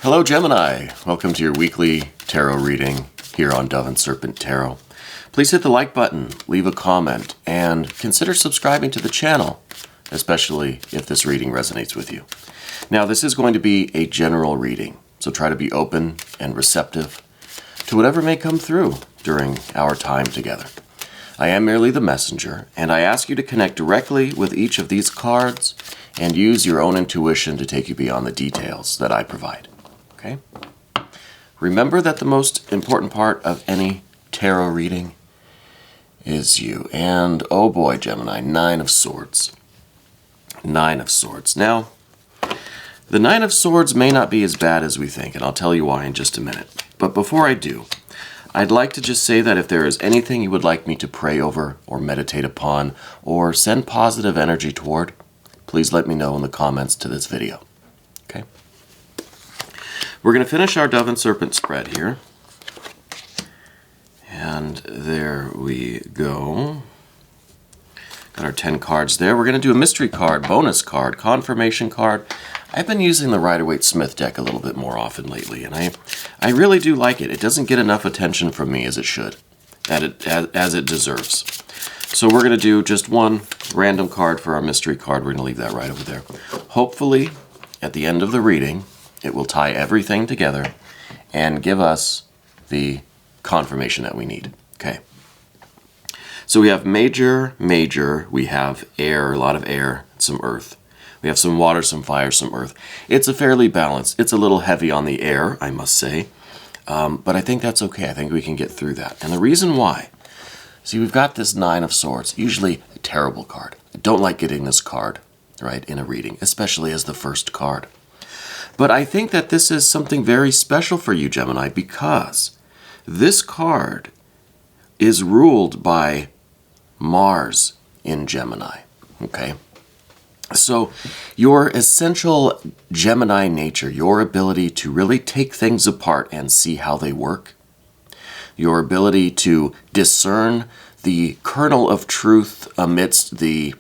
Hello Gemini, welcome to your weekly tarot reading here on Dove and Serpent Tarot. Please hit the like button, leave a comment, and consider subscribing to the channel, especially if this reading resonates with you. Now this is going to be a general reading, so try to be open and receptive to whatever may come through during our time together. I am merely the messenger, and I ask you to connect directly with each of these cards and use your own intuition to take you beyond the details that I provide. Okay? Remember that the most important part of any tarot reading is you. And oh boy, Gemini, Nine of Swords. Nine of Swords. Now, the Nine of Swords may not be as bad as we think, and I'll tell you why in just a minute. But before I do, I'd like to just say that if there is anything you would like me to pray over or meditate upon or send positive energy toward, please let me know in the comments to this video. Okay? We're going to finish our Dove and Serpent spread here. And there we go. Got our 10 cards there. We're going to do a mystery card, bonus card, confirmation card. I've been using the Rider-Waite-Smith deck a little bit more often lately, and I really do like it. It doesn't get enough attention from me as it should, as it deserves. So we're going to do just one random card for our mystery card. We're going to leave that right over there. Hopefully, at the end of the reading, it will tie everything together and give us the confirmation that we need. Okay. So we have major, we have air, a lot of air, some earth. We have some water, some fire, some earth. It's a fairly balanced. It's a little heavy on the air, I must say. But I think that's okay. I think we can get through that. And the reason why, see, we've got this Nine of Swords, usually a terrible card. I don't like getting this card, right, in a reading, especially as the first card. But I think that this is something very special for you, Gemini, because this card is ruled by Mars in Gemini, okay? So your essential Gemini nature, your ability to really take things apart and see how they work, your ability to discern the kernel of truth amidst the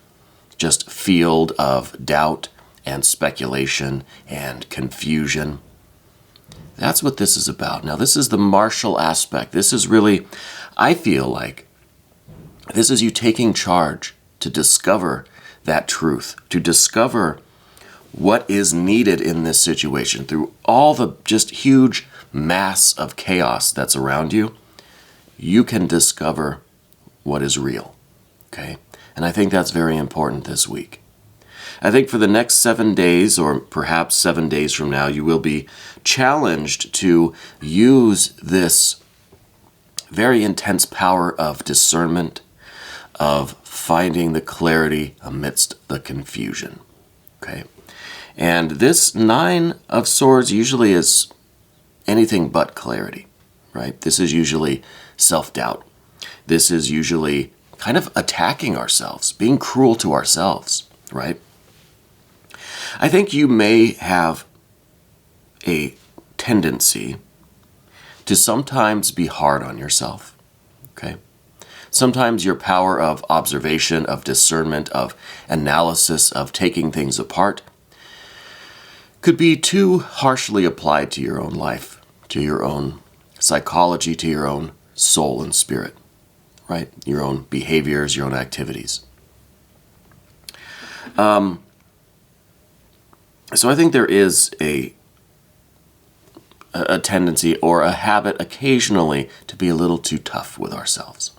just field of doubt and speculation and confusion. That's what this is about. Now, this is the martial aspect. This is really, I feel like, this is you taking charge to discover that truth, to discover what is needed in this situation through all the just huge mass of chaos that's around you. You can discover what is real, okay? And I think that's very important this week. I think for the next 7 days, or perhaps 7 days from now, you will be challenged to use this very intense power of discernment, of finding the clarity amidst the confusion, okay? And this Nine of Swords usually is anything but clarity, right? This is usually self-doubt. This is usually kind of attacking ourselves, being cruel to ourselves, right? I think you may have a tendency to sometimes be hard on yourself, okay? Sometimes your power of observation, of discernment, of analysis, of taking things apart could be too harshly applied to your own life, to your own psychology, to your own soul and spirit, right? Your own behaviors, your own activities. So I think there is a tendency or a habit occasionally to be a little too tough with ourselves.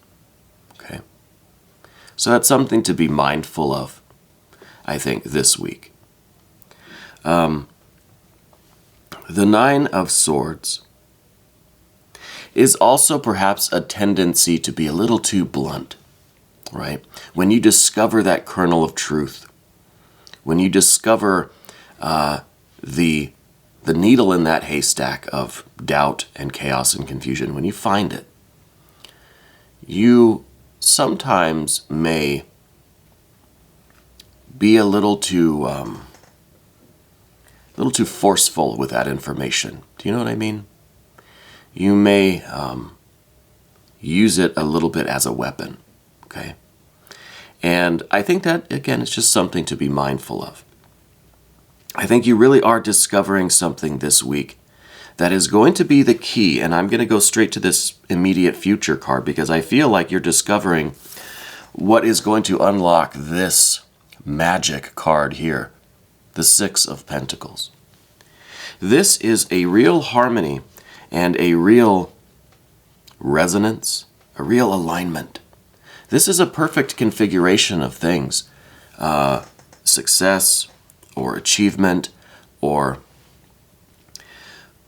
Okay? So that's something to be mindful of, I think, this week. The Nine of Swords is also perhaps a tendency to be a little too blunt, right? When you discover that kernel of truth, when you discover the needle in that haystack of doubt and chaos and confusion, when you find it, you sometimes may be a little too forceful with that information. Do you know what I mean? You may use it a little bit as a weapon, okay? And I think that, again, it's just something to be mindful of. I think you really are discovering something this week that is going to be the key. And I'm going to go straight to this immediate future card because I feel like you're discovering what is going to unlock this magic card here, the Six of Pentacles. This is a real harmony and a real resonance, a real alignment. This is a perfect configuration of things. Success or achievement or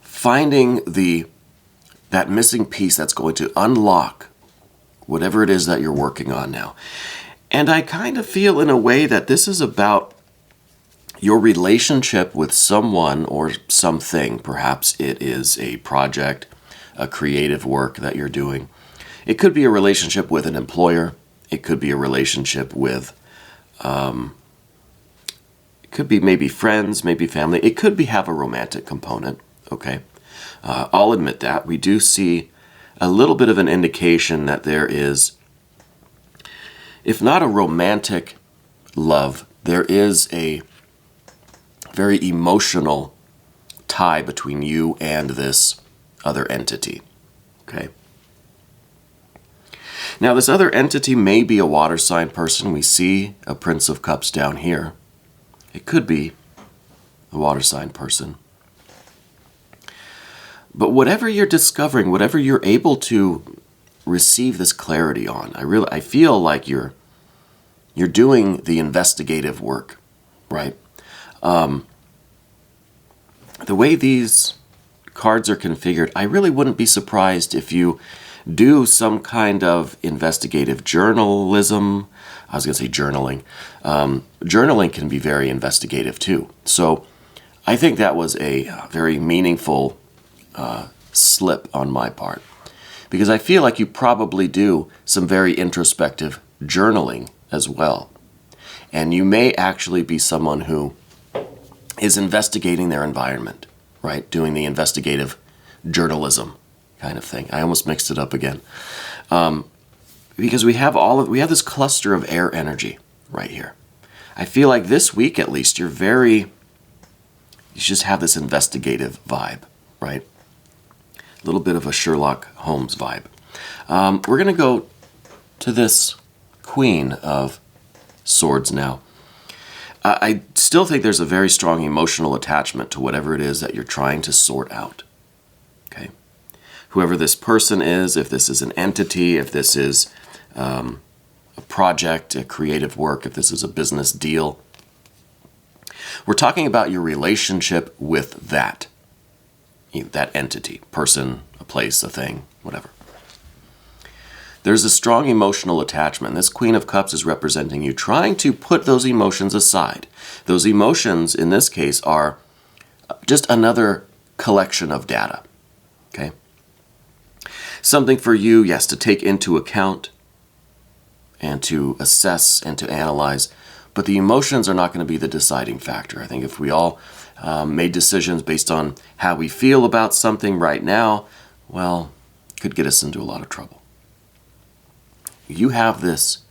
finding that missing piece that's going to unlock whatever it is that you're working on now. And I kind of feel in a way that this is about your relationship with someone or something. Perhaps it is a project, a creative work that you're doing. It could be a relationship with an employer. It could be a relationship with, it could be maybe friends, maybe family. It could have a romantic component, okay? I'll admit that. We do see a little bit of an indication that there is, if not a romantic love, there is a very emotional tie between you and this other entity, okay? Now, this other entity may be a water sign person. We see a Prince of Cups down here. It could be a water sign person. But whatever you're discovering, whatever you're able to receive this clarity on, I feel like you're doing the investigative work, right? The way these cards are configured, I really wouldn't be surprised if you do some kind of investigative journalism. I was going to say journaling. Journaling can be very investigative too. So I think that was a very meaningful slip on my part, because I feel like you probably do some very introspective journaling as well. And you may actually be someone who is investigating their environment, right? Doing the investigative journalism kind of thing. I almost mixed it up again. Because we have this cluster of air energy right here. I feel like this week at least, you just have this investigative vibe, right? A little bit of a Sherlock Holmes vibe. We're going to go to this Queen of Swords now. I still think there's a very strong emotional attachment to whatever it is that you're trying to sort out. Okay? Whoever this person is, if this is an entity, if this is a project, a creative work, if this is a business deal, we're talking about your relationship with that entity, person, a place, a thing, whatever. There's a strong emotional attachment. This Queen of Cups is representing you trying to put those emotions aside. Those emotions, in this case, are just another collection of data. Okay? Something for you, yes, to take into account and to assess and to analyze, but the emotions are not going to be the deciding factor. I think if we all made decisions based on how we feel about something right now, well, it could get us into a lot of trouble. You have this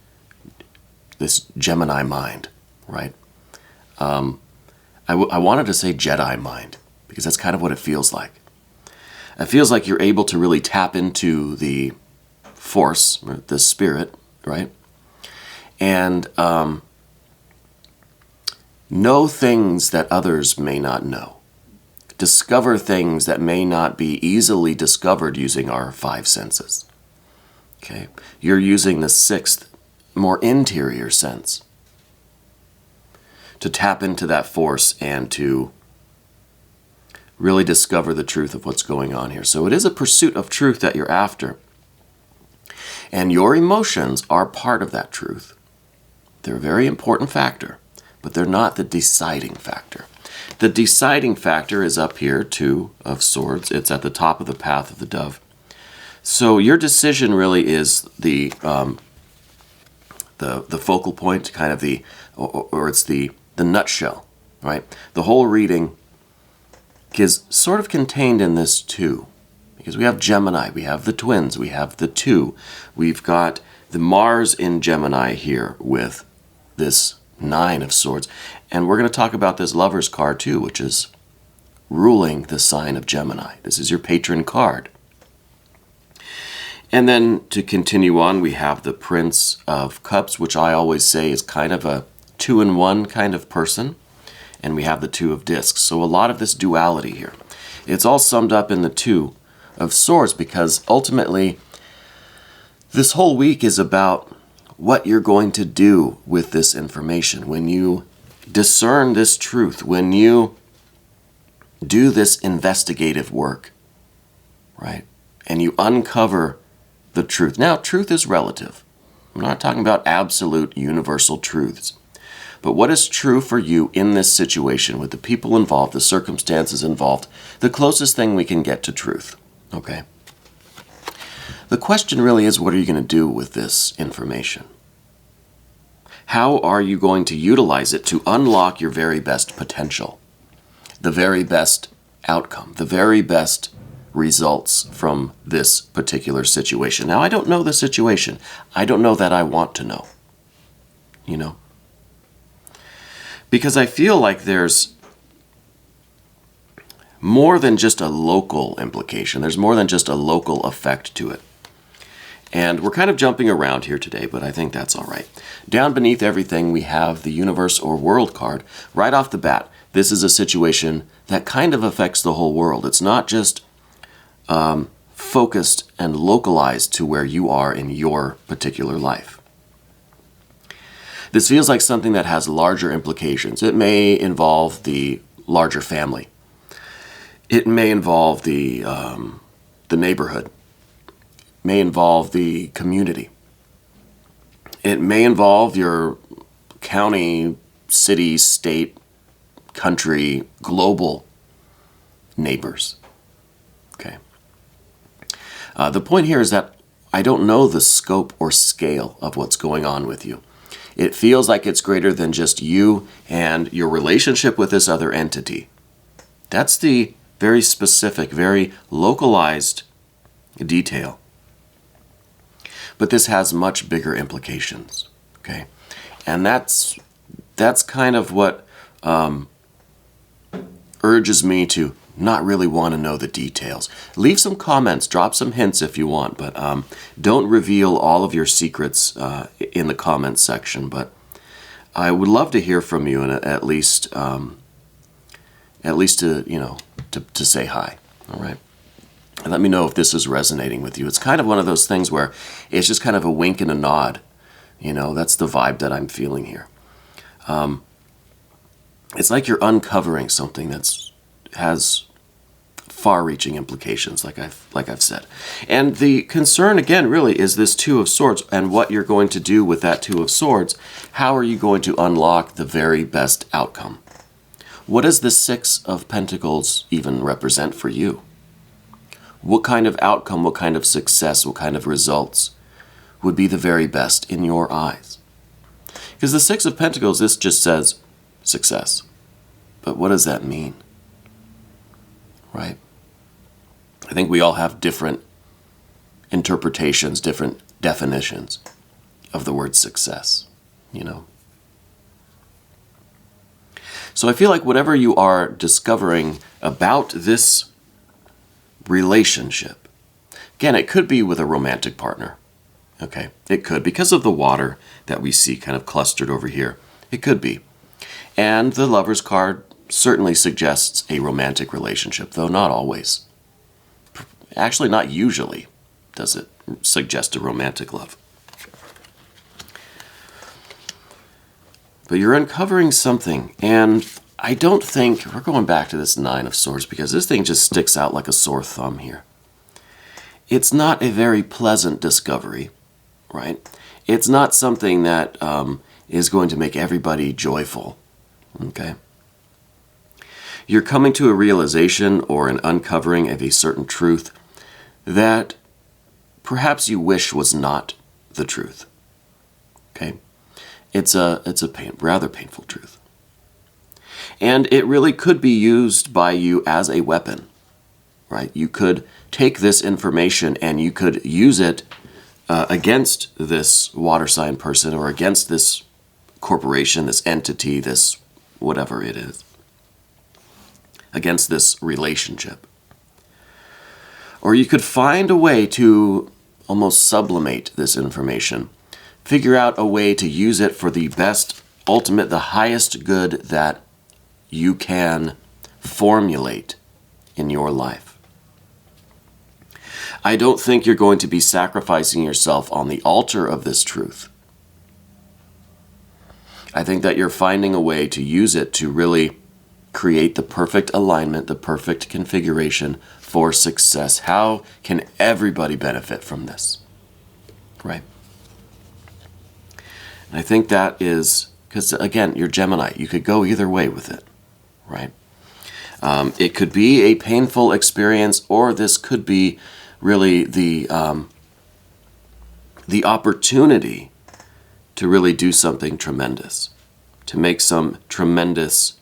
Gemini mind, right? I wanted to say Jedi mind, because that's kind of what it feels like. It feels like you're able to really tap into the force, or the spirit, right? And know things that others may not know. Discover things that may not be easily discovered using our five senses. Okay? You're using the sixth, more interior sense to tap into that force and to really discover the truth of what's going on here. So it is a pursuit of truth that you're after. And your emotions are part of that truth. They're a very important factor, but they're not the deciding factor. The deciding factor is up here, Two of Swords. It's at the top of the path of the dove. So your decision really is the focal point, kind of or it's the nutshell, right? The whole reading is sort of contained in this Two, because we have Gemini, we have the twins, we have the Two, we've got the Mars in Gemini here with this Nine of Swords, and we're going to talk about this Lover's card too, which is ruling the sign of Gemini. This is your patron card. And then to continue on, we have the Prince of Cups, which I always say is kind of a 2-in-1 kind of person. And we have the Two of Discs. So a lot of this duality here. It's all summed up in the Two of Swords, because ultimately this whole week is about what you're going to do with this information. When you discern this truth, when you do this investigative work, right? And you uncover the truth. Now, truth is relative. I'm not talking about absolute universal truths. But what is true for you in this situation with the people involved, the circumstances involved, the closest thing we can get to truth, okay? The question really is, what are you going to do with this information? How are you going to utilize it to unlock your very best potential, the very best outcome, the very best results from this particular situation? Now, I don't know the situation. I don't know that I want to know, you know? Because I feel like there's more than just a local implication. There's more than just a local effect to it. And we're kind of jumping around here today, but I think that's all right. Down beneath everything, we have the Universe or World card. Right off the bat, this is a situation that kind of affects the whole world. It's not just focused and localized to where you are in your particular life. This feels like something that has larger implications. It may involve the larger family. It may involve the neighborhood. May involve the community. It may involve your county, city, state, country, global neighbors. Okay. The point here is that I don't know the scope or scale of what's going on with you. It feels like it's greater than just you and your relationship with this other entity. That's the very specific, very localized detail. But this has much bigger implications, okay? And that's kind of what urges me to not really want to know the details. Leave some comments, drop some hints if you want, but don't reveal all of your secrets in the comments section. But I would love to hear from you, and at least to say hi. All right. And let me know if this is resonating with you. It's kind of one of those things where it's just kind of a wink and a nod. You know, that's the vibe that I'm feeling here. It's like you're uncovering something that's has far-reaching implications, like I've said. And the concern, again, really is this Two of Swords and what you're going to do with that Two of Swords. How are you going to unlock the very best outcome? What does the Six of Pentacles even represent for you? What kind of outcome, what kind of success, what kind of results would be the very best in your eyes? Because the Six of Pentacles, this just says success. But what does that mean? Right? I think we all have different interpretations, different definitions of the word success, you know? So I feel like whatever you are discovering about this relationship, again, it could be with a romantic partner, okay? It could, because of the water that we see kind of clustered over here. It could be. And the Lover's card certainly suggests a romantic relationship, though not always. Actually, not usually does it suggest a romantic love. But you're uncovering something, and I don't think, we're going back to this Nine of Swords because this thing just sticks out like a sore thumb here. It's not a very pleasant discovery, right? It's not something that is going to make everybody joyful, okay? You're coming to a realization or an uncovering of a certain truth that perhaps you wish was not the truth, okay? It's a rather painful truth. And it really could be used by you as a weapon, right? You could take this information and you could use it against this water sign person or against this corporation, this entity, this whatever it is. against this relationship. Or you could find a way to almost sublimate this information. Figure out a way to use it for the best, ultimate, the highest good that you can formulate in your life. I don't think you're going to be sacrificing yourself on the altar of this truth. I think that you're finding a way to use it to really create the perfect alignment, the perfect configuration for success. How can everybody benefit from this? Right? And I think that is, because again, you're Gemini. You could go either way with it, right? It could be a painful experience, or this could be really the opportunity to really do something tremendous, to make some tremendous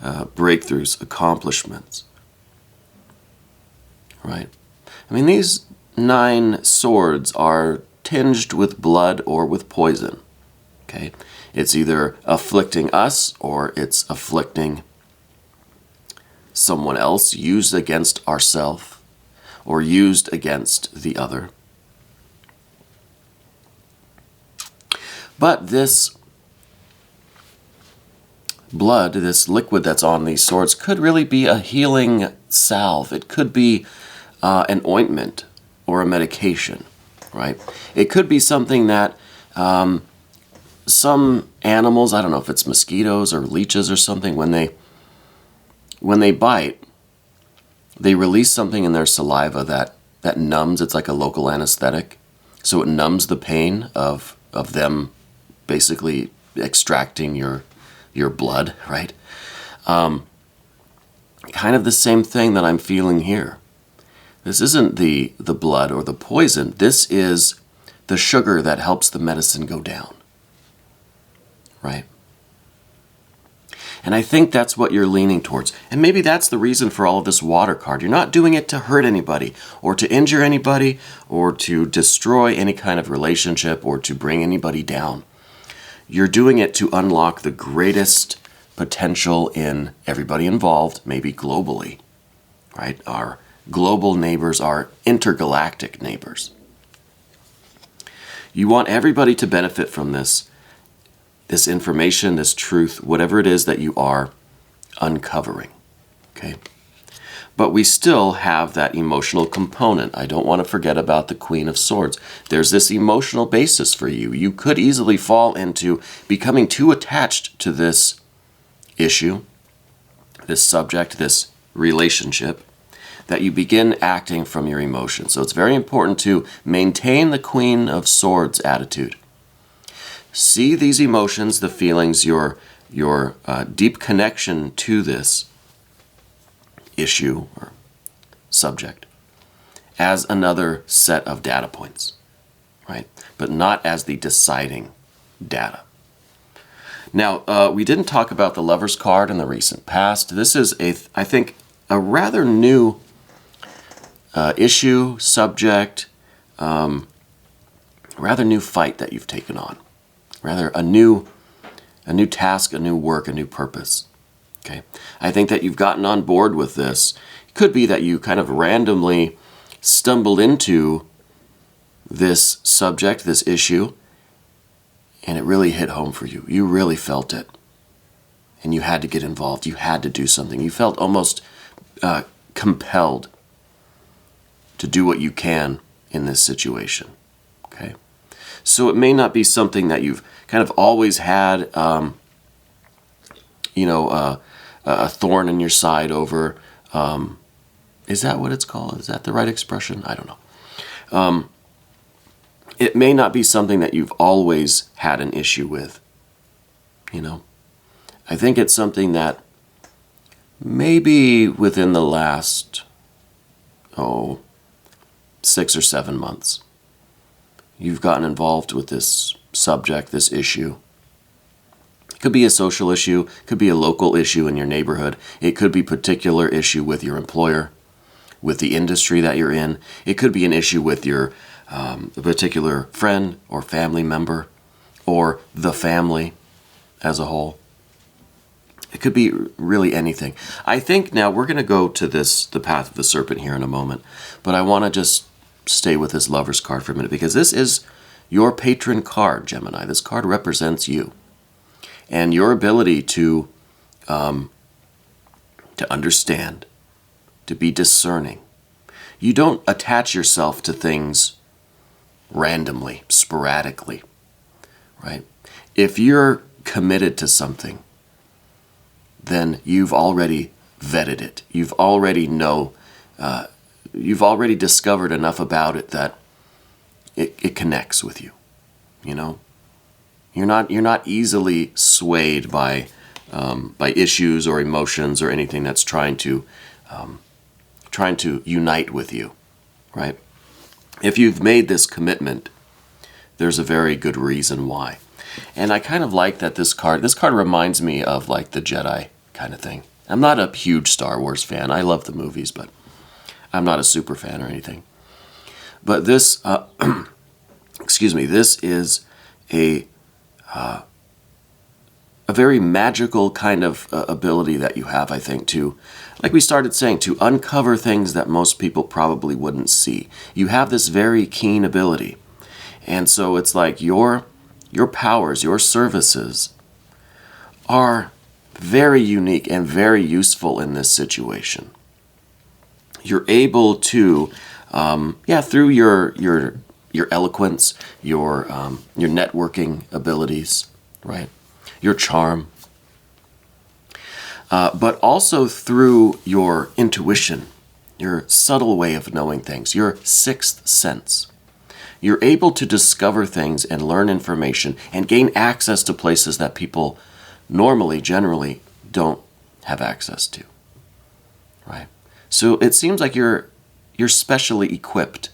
breakthroughs, accomplishments, right? I mean, these 9 swords are tinged with blood or with poison, okay? It's either afflicting us or it's afflicting someone else, used against ourselves or used against the other. But this blood, this liquid that's on these swords, could really be a healing salve. It could be an ointment or a medication, right? It could be something that some animals, I don't know if it's mosquitoes or leeches or something, when they bite, they release something in their saliva that numbs. It's like a local anesthetic. So it numbs the pain of them basically extracting your blood, right? Kind of the same thing that I'm feeling here. This isn't the blood or the poison. This is the sugar that helps the medicine go down, right? And I think that's what you're leaning towards. And maybe that's the reason for all of this water card. You're not doing it to hurt anybody or to injure anybody or to destroy any kind of relationship or to bring anybody down. You're doing it to unlock the greatest potential in everybody involved, maybe globally, right? Our global neighbors, our intergalactic neighbors. You want everybody to benefit from this information, this truth, whatever it is that you are uncovering, okay? But we still have that emotional component. I don't want to forget about the Queen of Swords. There's this emotional basis for you. You could easily fall into becoming too attached to this issue, this subject, this relationship, that you begin acting from your emotions. So it's very important to maintain the Queen of Swords attitude. See these emotions, the feelings, your deep connection to this issue or subject as another set of data points, right? But not as the deciding data. Now, we didn't talk about the Lover's card in the recent past. This is, I think, a rather new issue, subject, rather new fight that you've taken on. Rather a new task, a new work, a new purpose. Okay, I think that you've gotten on board with this. It could be that you kind of randomly stumbled into this subject, this issue, and it really hit home for you. You really felt it. And you had to get involved. You had to do something. You felt almost compelled to do what you can in this situation. Okay? So it may not be something that you've kind of always had, a thorn in your side over. Is that what it's called? Is that the right expression? I don't know. It may not be something that you've always had an issue with. I think it's something that maybe within the last, 6 or 7 months, you've gotten involved with this subject, this issue. It could be a social issue, could be a local issue in your neighborhood. It could be a particular issue with your employer, with the industry that you're in. It could be an issue with your a particular friend or family member or the family as a whole. It could be really anything. I think now we're going to go to the Path of the Serpent here in a moment, but I want to just stay with this Lover's card for a minute, because this is your patron card, Gemini. This card represents you and your ability to understand, to be discerning. You don't attach yourself to things randomly, sporadically, right? If you're committed to something, then you've already vetted it. You've already discovered enough about it that it connects with you. You know, you're not easily swayed by issues or emotions or anything that's trying to unite with you, right? If you've made this commitment, there's a very good reason why. And I kind of like that this card reminds me of like the Jedi kind of thing. I'm not a huge Star Wars fan. I love the movies, but I'm not a super fan or anything. But this, excuse me, this is a very magical kind of ability that you have, I think, to, like we started saying, to uncover things that most people probably wouldn't see. You have this very keen ability. And so it's like your powers, your services are very unique and very useful in this situation. You're able to, through your eloquence, your networking abilities, right? Your charm, but also through your intuition, your subtle way of knowing things, your sixth sense. You're able to discover things and learn information and gain access to places that people normally, generally, don't have access to, right? So it seems like you're specially equipped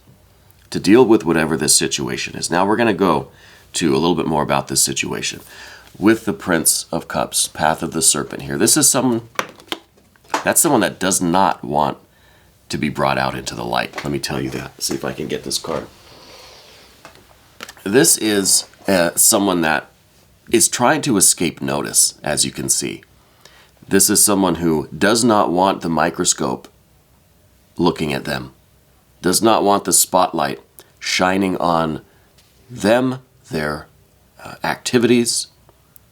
to deal with whatever this situation is. Now we're going to go to a little bit more about this situation with the Prince of Cups, Path of the Serpent here. This is someone that does not want to be brought out into the light. Let me tell you that. See if I can get this card. This is someone that is trying to escape notice, as you can see. This is someone who does not want the microscope looking at them, does not want the spotlight shining on them, their activities,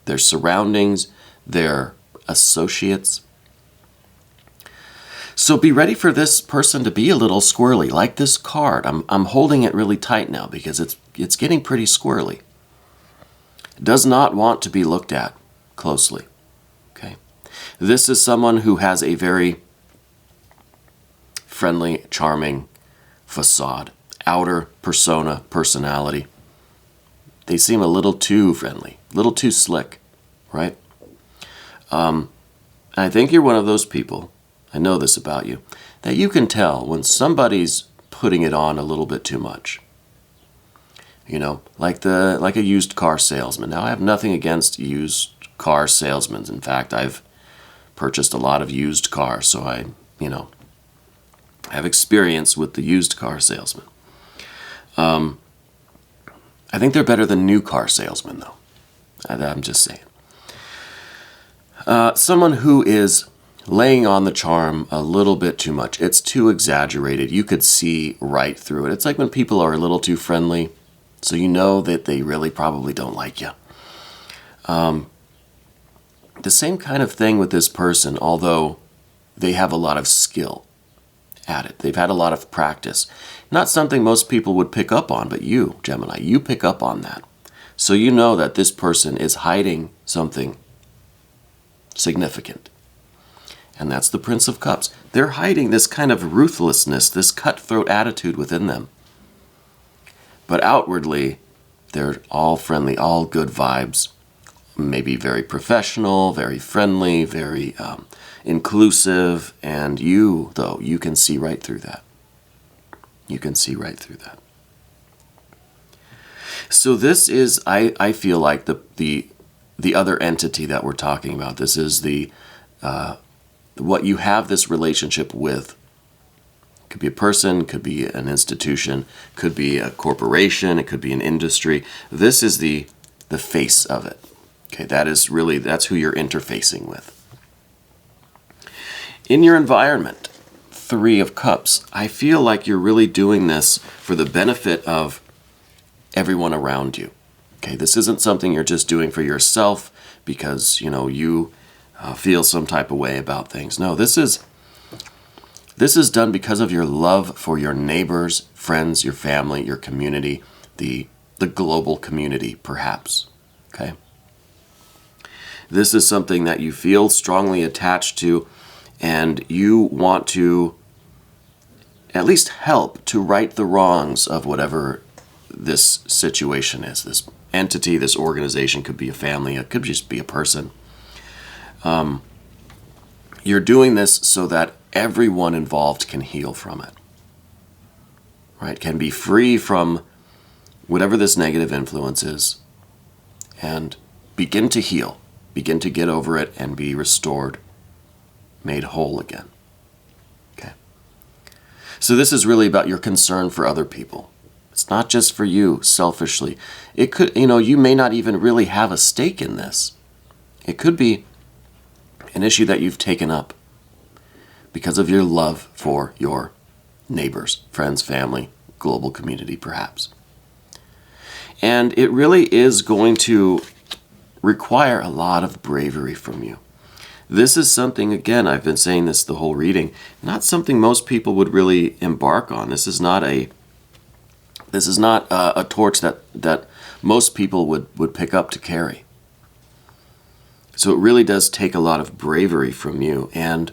their surroundings, their associates. So be ready for this person to be a little squirrely, like this card. I'm holding it really tight now because it's getting pretty squirrely. Does not want to be looked at closely. Okay. This is someone who has a very friendly, charming facade, outer persona, personality. They seem a little too friendly, a little too slick, right? I think you're one of those people, I know this about you, that you can tell when somebody's putting it on a little bit too much. You know, like a used car salesman. Now, I have nothing against used car salesmen. In fact, I've purchased a lot of used cars, so I have experience with the used car salesman. I think they're better than new car salesmen, though. I'm just saying. Someone who is laying on the charm a little bit too much. It's too exaggerated. You could see right through it. It's like when people are a little too friendly, so you know that they really probably don't like you. The same kind of thing with this person, although they have a lot of skill at it. They've had a lot of practice. Not something most people would pick up on, but you, Gemini, you pick up on that. So you know that this person is hiding something significant. And that's the Prince of Cups. They're hiding this kind of ruthlessness, this cutthroat attitude within them. But outwardly, they're all friendly, all good vibes. Maybe very professional, very friendly, very inclusive. And you, though, you can see right through that. You can see right through that. So this is, I feel like, the other entity that we're talking about. This is the what you have this relationship with. It could be a person, could be an institution, could be a corporation, it could be an industry. This is the face of it. Okay, that's who you're interfacing with. In your environment, Three of Cups, I feel like you're really doing this for the benefit of everyone around you. Okay, this isn't something you're just doing for yourself because, you feel some type of way about things. No, this is done because of your love for your neighbors, friends, your family, your community, the global community, perhaps. Okay? This is something that you feel strongly attached to, and you want to at least help to right the wrongs of whatever this situation is. This entity, this organization, could be a family, it could just be a person. You're doing this so that everyone involved can heal from it. Right? Can be free from whatever this negative influence is and begin to heal, begin to get over it and be restored, made whole again. Okay. So this is really about your concern for other people. It's not just for you selfishly. It could, you may not even really have a stake in this. It could be an issue that you've taken up because of your love for your neighbors, friends, family, global community, perhaps. And it really is going to require a lot of bravery from you. This is something, again, I've been saying this the whole reading, not something most people would really embark on. This is not a torch that most people would pick up to carry. So it really does take a lot of bravery from you, and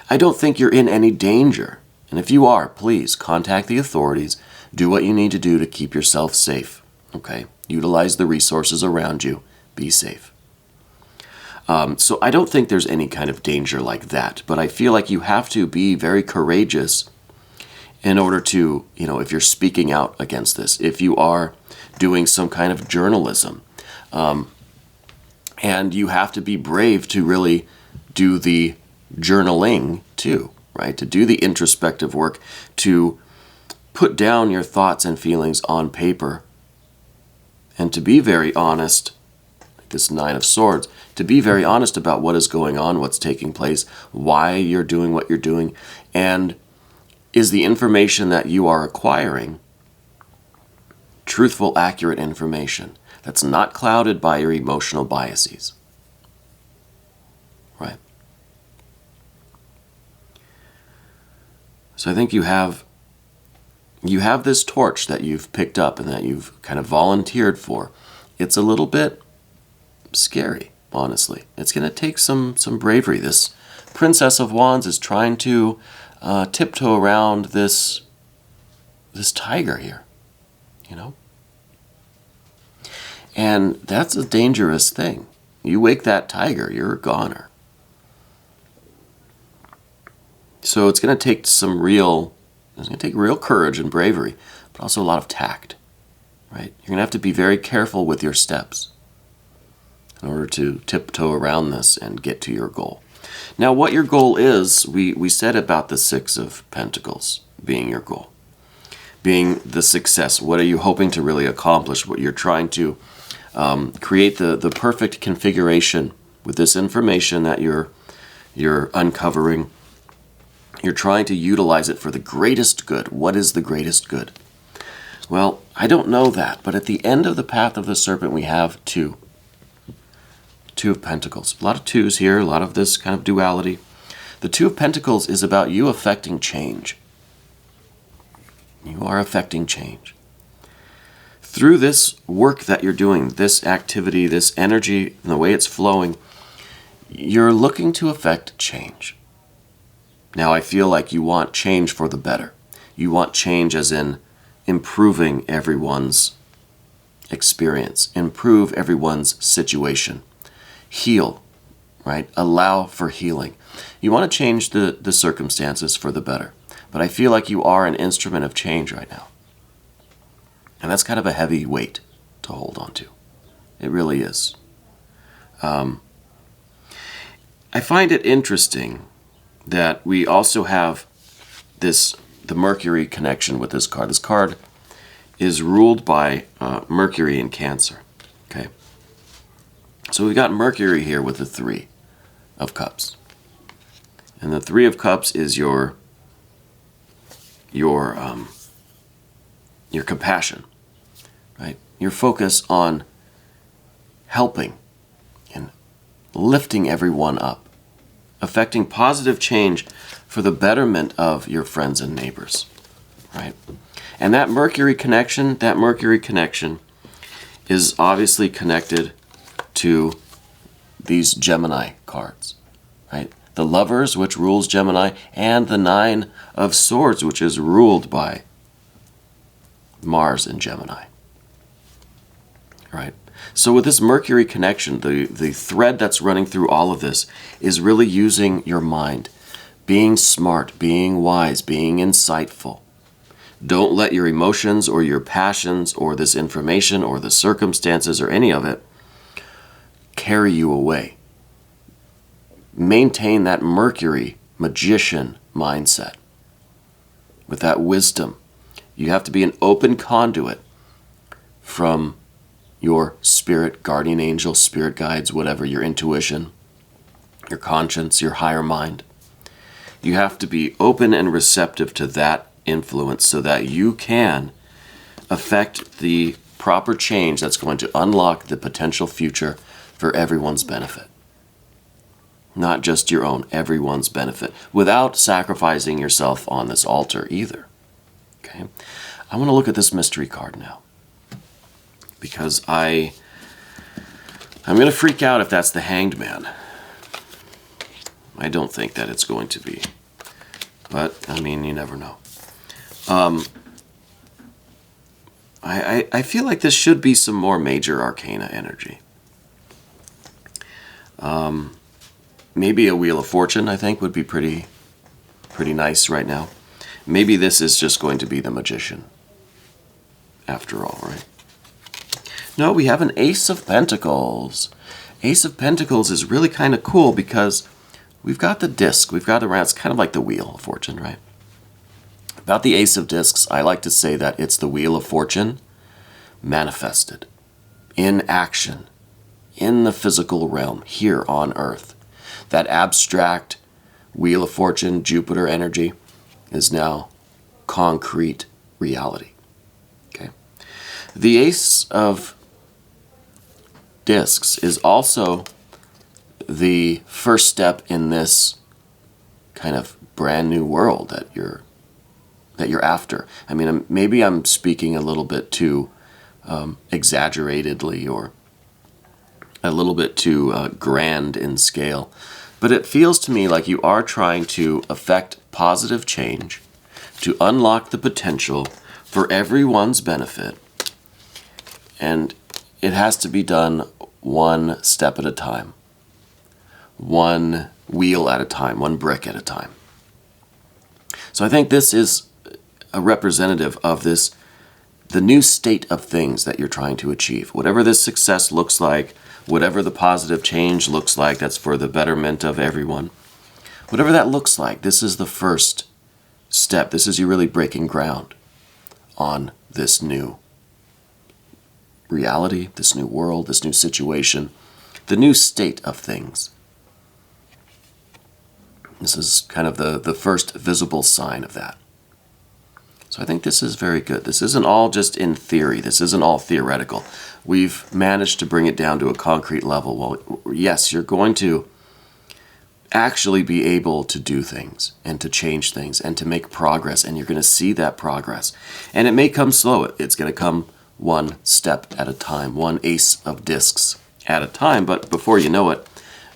I don't think you're in any danger. And if you are, please contact the authorities. Do what you need to do to keep yourself safe. Okay? Utilize the resources around you. Be safe. So I don't think there's any kind of danger like that, but I feel like you have to be very courageous in order to, if you're speaking out against this, if you are doing some kind of journalism, and you have to be brave to really do the journaling too, right? To do the introspective work, to put down your thoughts and feelings on paper, and to be very honest, like this Nine of Swords, to be very honest about what is going on, what's taking place, why you're doing what you're doing, and is the information that you are acquiring truthful, accurate information that's not clouded by your emotional biases. Right? So I think you have this torch that you've picked up and that you've kind of volunteered for. It's a little bit scary, honestly. It's going to take some bravery. This Princess of Wands is trying to tiptoe around this tiger here, And that's a dangerous thing. You wake that tiger, you're a goner. So it's going to take real courage and bravery, but also a lot of tact, right? You're going to have to be very careful with your steps in order to tiptoe around this and get to your goal. Now, what your goal is, we said about the Six of Pentacles being your goal, being the success. What are you hoping to really accomplish? What you're trying to create the perfect configuration with this information that you're uncovering. You're trying to utilize it for the greatest good. What is the greatest good? Well, I don't know that, but at the end of the Path of the Serpent, we have Two of Pentacles. A lot of twos here, a lot of this kind of duality. The Two of Pentacles is about you affecting change. You are affecting change. Through this work that you're doing, this activity, this energy, and the way it's flowing, you're looking to affect change. Now, I feel like you want change for the better. You want change as in improving everyone's experience, improve everyone's situation, heal, right? Allow for healing. You want to change the circumstances for the better. But I feel like you are an instrument of change right now. And that's kind of a heavy weight to hold on to. It really is. I find it interesting that we also have the Mercury connection with this card. This card is ruled by Mercury in Cancer. Okay. So we've got Mercury here with the Three of Cups. And the Three of Cups is your compassion, right? Your focus on helping and lifting everyone up, affecting positive change for the betterment of your friends and neighbors, right? And that Mercury connection is obviously connected to these Gemini cards, right? The Lovers, which rules Gemini, and the Nine of Swords, which is ruled by Mars in Gemini, right? So with this Mercury connection, the thread that's running through all of this is really using your mind, being smart, being wise, being insightful. Don't let your emotions or your passions or this information or the circumstances or any of it carry you away. Maintain that Mercury magician mindset. With that wisdom, you have to be an open conduit from your spirit, guardian angel, spirit guides, whatever, your intuition, your conscience, your higher mind. You have to be open and receptive to that influence so that you can affect the proper change that's going to unlock the potential future for everyone's benefit. Not just your own, everyone's benefit, without sacrificing yourself on this altar either. Okay? I want to look at this mystery card now, because I'm going to freak out if that's the Hanged Man. I don't think that it's going to be. But, I mean, you never know. I feel like this should be some more major arcana energy. Maybe a Wheel of Fortune, I think, would be pretty nice right now. Maybe this is just going to be the Magician, after all, right? No, we have an Ace of Pentacles. Ace of Pentacles is really kind of cool because we've got the disc. We've got around, it's kind of like the Wheel of Fortune, right? About the Ace of Discs, I like to say that it's the Wheel of Fortune manifested in action, in the physical realm, here on Earth. That abstract Wheel of Fortune, Jupiter energy, is now concrete reality. Okay. The Ace of Discs is also the first step in this kind of brand new world that you're after. I mean, maybe I'm speaking a little bit too exaggeratedly or a little bit too grand in scale, but it feels to me like you are trying to affect positive change, to unlock the potential for everyone's benefit, and it has to be done one step at a time, one wheel at a time, one brick at a time. So I think this is a representative of this, the new state of things that you're trying to achieve. Whatever this success looks like, whatever the positive change looks like that's for the betterment of everyone, whatever that looks like, this is the first step. This is you really breaking ground on this new reality, this new world, this new situation, the new state of things. This is kind of the first visible sign of that. So I think this is very good. This isn't all just in theory. This isn't all theoretical. We've managed to bring it down to a concrete level. Well, yes, you're going to actually be able to do things and to change things and to make progress, and you're going to see that progress. And it may come slow. It's going to come one step at a time, one Ace of Discs at a time. But before you know it,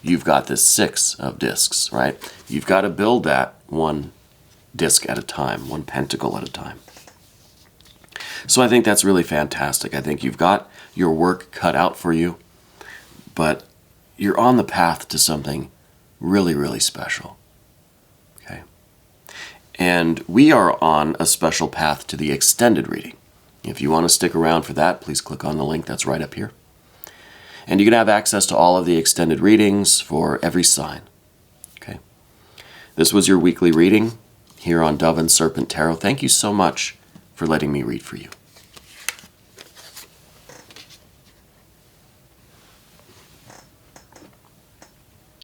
you've got this Six of Discs, right? You've got to build that one disc at a time, one pentacle at a time. So I think that's really fantastic. I think you've got your work cut out for you, but you're on the path to something really, really special. Okay? And we are on a special path to the extended reading. If you want to stick around for that, please click on the link that's right up here. And you can have access to all of the extended readings for every sign. Okay? This was your weekly reading here on Dove and Serpent Tarot. Thank you so much for letting me read for you.